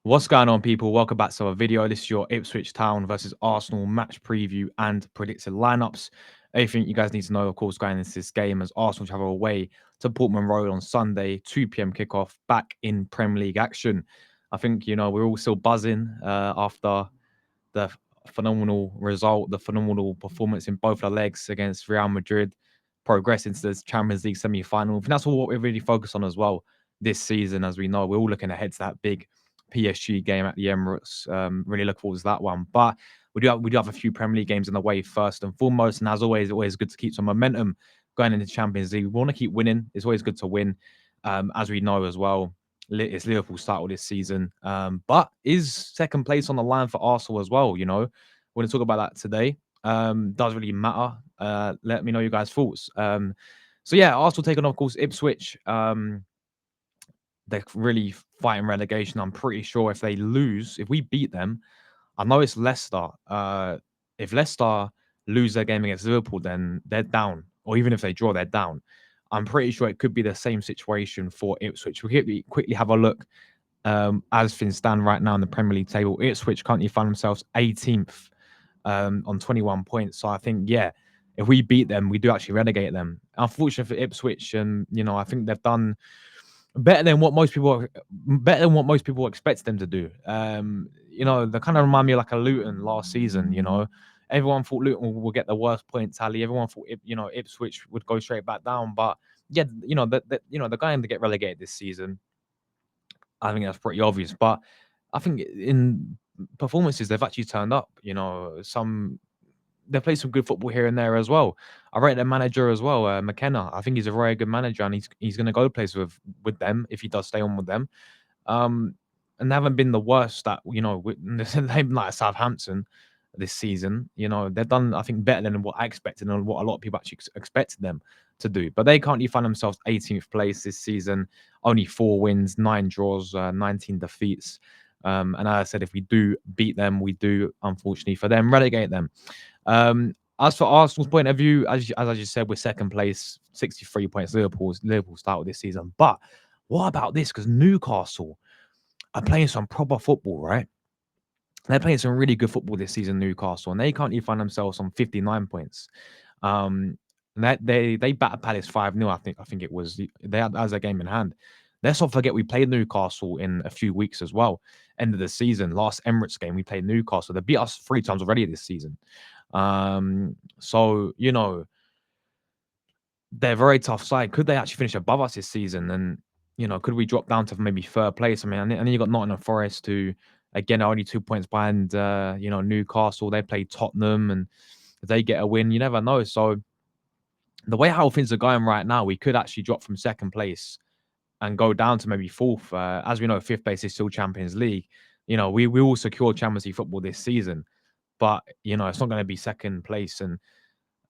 What's going on, people? Welcome back to our video. This is your Ipswich Town versus Arsenal match preview and predicted lineups. Everything you guys need to know, of course, going into this game as Arsenal travel away to Portman Road on Sunday, 2 p.m. kickoff, back in Premier League action. I think, we're all still buzzing after the phenomenal result, the phenomenal performance in both the legs against Real Madrid, progress into the Champions League semi-final. I think that's all what we're really focused on as well this season. As we know, we're all looking ahead to that big PSG game at the Emirates. Really look forward to that one. But we do have a few Premier League games in the way first and foremost. And as always good to keep some momentum going into the Champions League. We want to keep winning. It's always good to win. As we know as well, it's Liverpool's title this season. But is second place on the line for Arsenal as well? We're going to talk about that today. Does really matter. Let me know your guys' thoughts. So yeah, Arsenal taking on, of course, Ipswich. They're really fighting relegation. I'm pretty sure if they lose, if we beat them, I know it's Leicester. If Leicester lose their game against Liverpool, then they're down. Or even if they draw, they're down. I'm pretty sure it could be the same situation for Ipswich. We'll quickly have a look as things stand right now in the Premier League table. Ipswich currently find themselves 18th on 21 points. So I think, yeah, if we beat them, we do actually relegate them. Unfortunately for Ipswich, and I think they've done better than what most people expect them to do. They kind of remind me of like a Luton last season. Everyone thought Luton would get the worst point tally. Everyone thought Ipswich would go straight back down. But yeah, they're going to get relegated this season. I think that's pretty obvious. But I think in performances they've actually turned up. They play some good football here and there as well. I rate their manager as well, McKenna. I think he's a very good manager, and he's going to go places with them if he does stay on with them. And they haven't been the worst that they've been like Southampton this season. They've done, I think, better than what I expected and what a lot of people actually expected them to do. But they currently find themselves 18th place this season, only 4 wins, 9 draws, 19 defeats. And as I said, if we do beat them, we do, unfortunately for them, relegate them. As for Arsenal's point of view, as I just said, we're second place, 63 points. Liverpool's started this season. But what about this? Because Newcastle are playing some proper football, right? They're playing some really good football this season, Newcastle, and they currently find themselves on 59 points. They battered Palace 5-0. I think it was. They had as a game in hand. Let's not forget we played Newcastle in a few weeks as well. End of the season, last Emirates game, we played Newcastle. They beat us 3 times already this season. So they're a very tough side. Could they actually finish above us this season? And could we drop down to maybe third place? I mean, and then you got Nottingham Forest, who again are only 2 points behind. Newcastle. They play Tottenham, and if they get a win, you never know. So the way how things are going right now, we could actually drop from second place and go down to maybe fourth. As we know, fifth place is still Champions League. We will secure Champions League football this season, but it's not going to be second place. And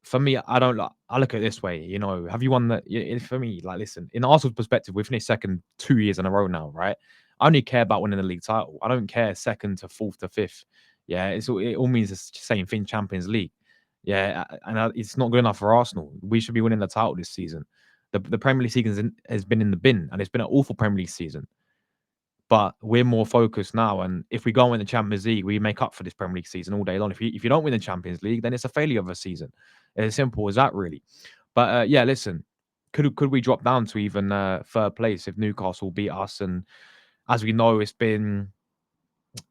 for me, I look at it this way. Have you won the? For me, like, listen, in Arsenal's perspective, we've finished second 2 years in a row now, right? I only care about winning the league title. I don't care second to fourth to fifth. Yeah, it all means the same thing. Champions League. Yeah, and it's not good enough for Arsenal. We should be winning the title this season. The Premier League season has been in the bin, and it's been an awful Premier League season. But we're more focused now, and if we go and win the Champions League, we make up for this Premier League season all day long. If you don't win the Champions League, then it's a failure of a season. It's as simple as that, really. But yeah, listen, could we drop down to even third place if Newcastle beat us? And as we know, it's been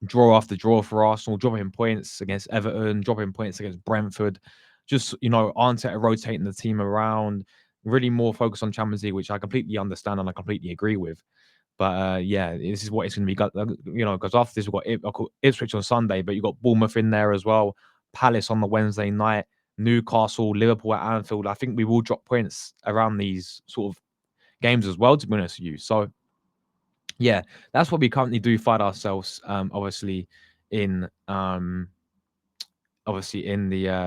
draw after draw for Arsenal, dropping points against Everton, dropping points against Brentford. Just Arteta rotating the team around, really more focused on Champions League, which I completely understand and I completely agree with. But yeah, this is what it's going to be. Because after this, we've got Ipswich on Sunday, but you've got Bournemouth in there as well, Palace on the Wednesday night, Newcastle, Liverpool at Anfield. I think we will drop points around these sort of games as well, to be honest with you. So yeah, that's what we currently do find ourselves, obviously in the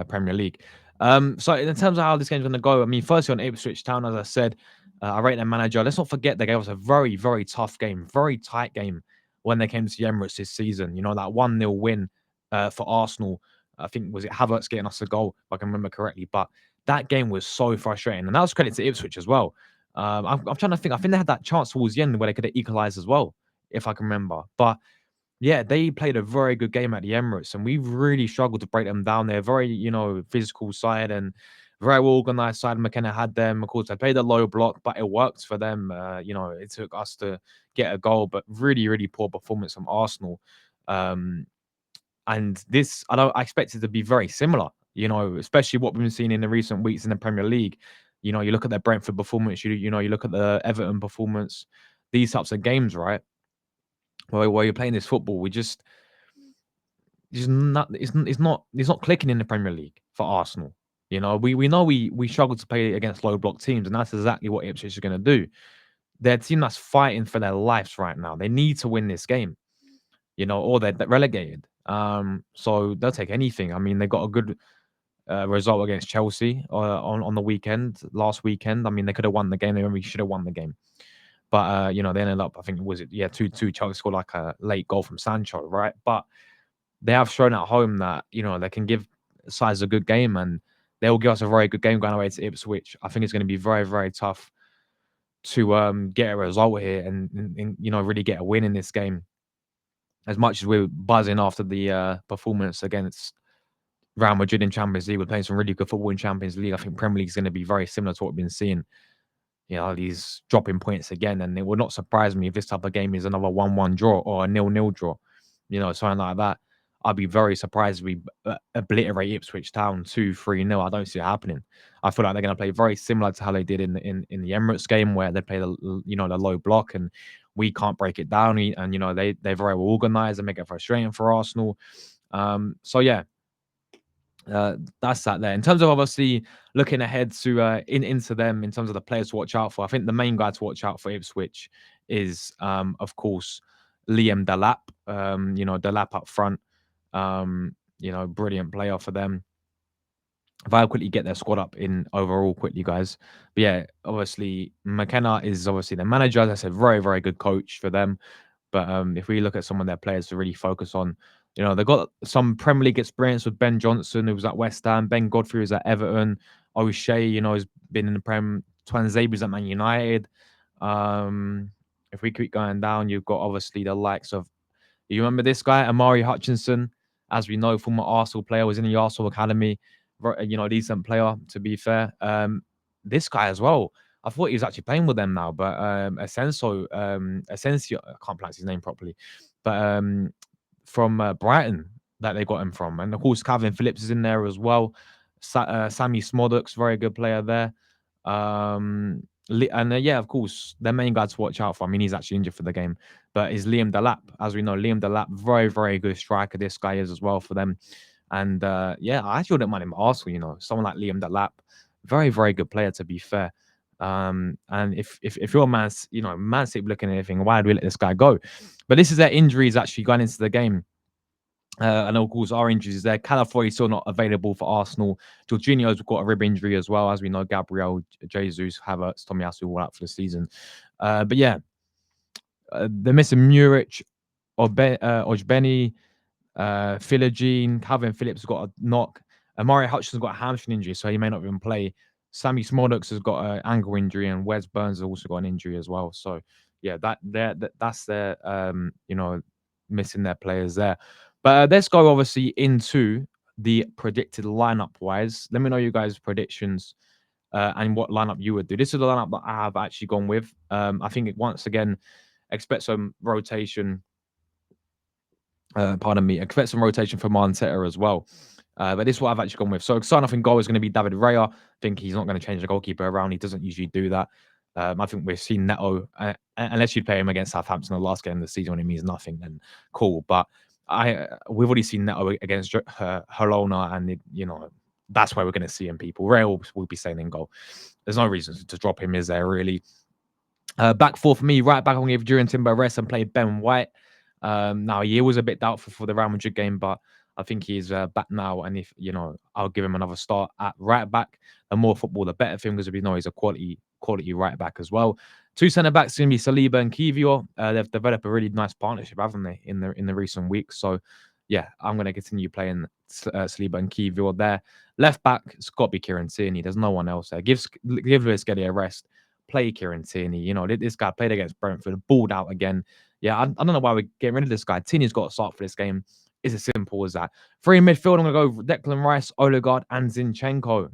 Premier League. So in terms of how this game's going to go, I mean, firstly on Ipswich Town, as I said, I rate their manager. Let's not forget they gave us a very, very tough game, very tight game when they came to the Emirates this season. That 1-0 win for Arsenal. I think, was it Havertz getting us a goal, if I can remember correctly. But that game was so frustrating. And that was credit to Ipswich as well. I'm trying to think. I think they had that chance towards the end where they could have equalised as well, if I can remember. But Yeah, they played a very good game at the Emirates, and we've really struggled to break them down. They're very, physical side and very organized side. McKenna had them. Of course, they played a low block, but it worked for them. It took us to get a goal, but really, really poor performance from Arsenal. Um, and this, I expect it to be very similar, especially what we've been seeing in the recent weeks in the Premier League. You look at their Brentford performance, you look at the Everton performance, these types of games, right? Where you're playing this football, we just not it's not clicking in the Premier League for Arsenal. We know we struggle to play against low block teams, and that's exactly what Ipswich is going to do. They're a team that's fighting for their lives right now. They need to win this game, or they're relegated. So they'll take anything. I mean, they got a good result against Chelsea on the weekend, last weekend. I mean, they could have won the game. They really should have won the game. But they ended up, I think, was it, yeah, 2-2. Chelsea scored like a late goal from Sancho, right? But they have shown at home that they can give sides a good game, and they will give us a very good game going away to Ipswich. I think it's going to be very, very tough to get a result here and really get a win in this game. As much as we're buzzing after the performance against Real Madrid in Champions League, we're playing some really good football in Champions League. I think Premier League is going to be very similar to what we've been seeing. These dropping points again, and it would not surprise me if this type of game is another 1-1 draw or a 0-0 draw, something like that. I'd be very surprised if we obliterate Ipswich Town 2-3-0. I don't see it happening. I feel like they're going to play very similar to how they did in the Emirates game, where they play the low block and we can't break it down. And they're very well organised and make it frustrating for Arsenal. So yeah, that's that there. In terms of obviously looking ahead to into them in terms of the players to watch out for, I think the main guy to watch out for Ipswich is of course Liam Delap. Delap up front. Brilliant player for them. If I quickly get their squad up in overall quickly, guys. But yeah, obviously McKenna is obviously the manager. As I said, very, very good coach for them. But if we look at some of their players to really focus on, they've got some Premier League experience with Ben Johnson, who was at West Ham. Ben Godfrey was at Everton. O'Shea, has been in the Prem. Twanzebe at Man United. If we keep going down, you've got obviously the likes of, you remember this guy, Amari Hutchinson, as we know, former Arsenal player, was in the Arsenal academy. Decent player, to be fair. This guy as well. I thought he was actually playing with them now, but Asensio, I can't pronounce his name properly, but from Brighton that they got him from. And of course, Calvin Phillips is in there as well. Sammy Smoduk's very good player there. And yeah, of course, their main guy to watch out for. I mean, he's actually injured for the game, but is Liam Delap. As we know, Liam Delap, very, very good striker. This guy is as well for them. And yeah, I actually wouldn't mind him at Arsenal. Someone like Liam Delap, very, very good player to be fair. And if you're Man City looking at anything, why do we let this guy go? But this is their injuries actually going into the game. And of course, our injuries is there. Calafiori is still not available for Arsenal. Jorginho's got a rib injury as well. As we know, Gabriel, Jesus, Havertz, Tomiyasu all out for the season. But yeah, they're missing Muric, Ojbeni, Philogene, Calvin Phillips has got a knock. Amari Hutchinson's got a hamstring injury, so he may not even play. Sammy Smolux has got an ankle injury, and Wes Burns has also got an injury as well. So yeah, that's their missing their players there. But let's go obviously into the predicted lineup wise. Let me know you guys' predictions and what lineup you would do. This is the lineup that I have actually gone with. I think once again, expect some rotation. Pardon me, expect some rotation from Arteta as well. But this is what I've actually gone with. So starting off in goal is going to be David Raya. I think he's not going to change the goalkeeper around. He doesn't usually do that. I think we've seen Neto, unless you play him against Southampton the last game of the season when it means nothing, then cool. But we've already seen Neto against Holona, and that's where we're going to see him. People, Raya will be staying in goal. There's no reason to drop him, is there really? Back four for me, right back. I'm going to give Duran Timber rest and play Ben White. Now he was a bit doubtful for the Real Madrid game, but I think he's back now. And if I'll give him another start at right back. The more football, the better for him, because we know he's a quality right back as well. Two centre backs going to be Saliba and Kivior. They've developed a really nice partnership, haven't they, in the recent weeks? So yeah, I'm going to continue playing Saliba and Kivior there. Left back, it's got to be Kieran Tierney. There's no one else there. Give Lewis Getty a rest. Play Kieran Tierney. This guy played against Brentford, balled out again. Yeah, I don't know why we're getting rid of this guy. Tini's got to start for this game. It's as simple as that. Three in midfield, I'm going to go Declan Rice, Odegaard, and Zinchenko.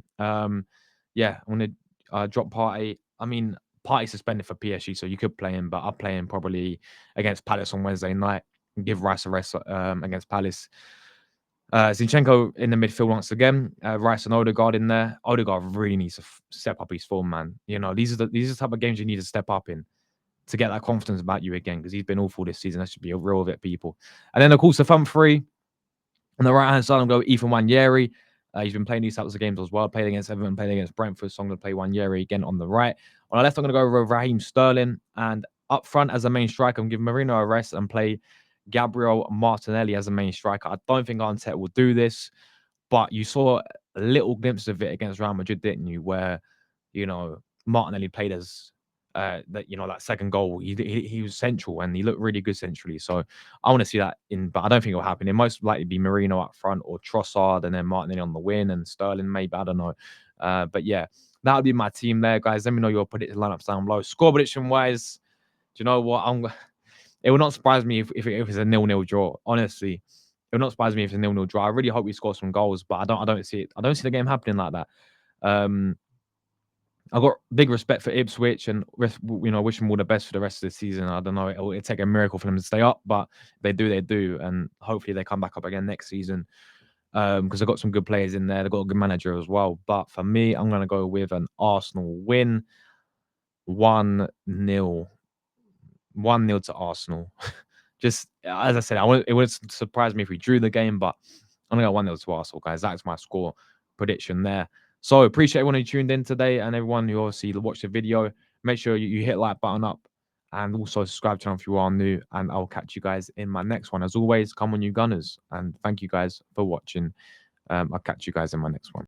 Yeah, I'm going to drop Partey. I mean, Partey suspended for PSG, so you could play him, but I'll play him probably against Palace on Wednesday night and give Rice a rest against Palace. Zinchenko in the midfield once again. Rice and Odegaard in there. Odegaard really needs to step up his form, man. You know, these are the type of games you need to step up in to get that confidence about you again because he's been awful this season. That should be a real of it, people. And then, of course, the front three on the right hand side, I'm going to go Ethan Wanyeri. He's been playing these types of games as well. Played against Everton, played against Brentford. So I'm going to play Wanyeri again on the right. On the left, I'm going to go with Raheem Sterling. And up front as a main striker, I'm going to give Marino a rest and play Gabriel Martinelli as a main striker. I don't think Arteta will do this, but you saw a little glimpse of it against Real Madrid, didn't you? Where, Martinelli played as that second goal. He was central and he looked really good centrally. So I want to see that but I don't think it'll happen. It most likely be Marino up front or Trossard and then Martinelli on the wing and Sterling maybe. I don't know. But yeah, that would be my team there, guys. Let me know your predicted lineups down below. Score prediction wise, do you know what? It will not surprise me if it's a 0-0 draw. Honestly, it will not surprise me if it's a 0-0 draw. I really hope we score some goals, but I don't see it. I don't see the game happening like that. I've got big respect for Ipswich and wish them all the best for the rest of the season. I don't know, it'll take a miracle for them to stay up, but if they do, they do, and hopefully they come back up again next season because they've got some good players in there. They've got a good manager as well. But for me, I'm going to go with an Arsenal win, 1-0. 1-0 to Arsenal. Just as I said, it would surprise me if we drew the game, but I'm going to go 1-0 to Arsenal, guys. That's my score prediction there. So appreciate everyone who tuned in today and everyone who obviously watched the video. Make sure you hit like button up and also subscribe channel if you are new. And I'll catch you guys in my next one. As always, come on, you Gunners. And thank you guys for watching. I'll catch you guys in my next one.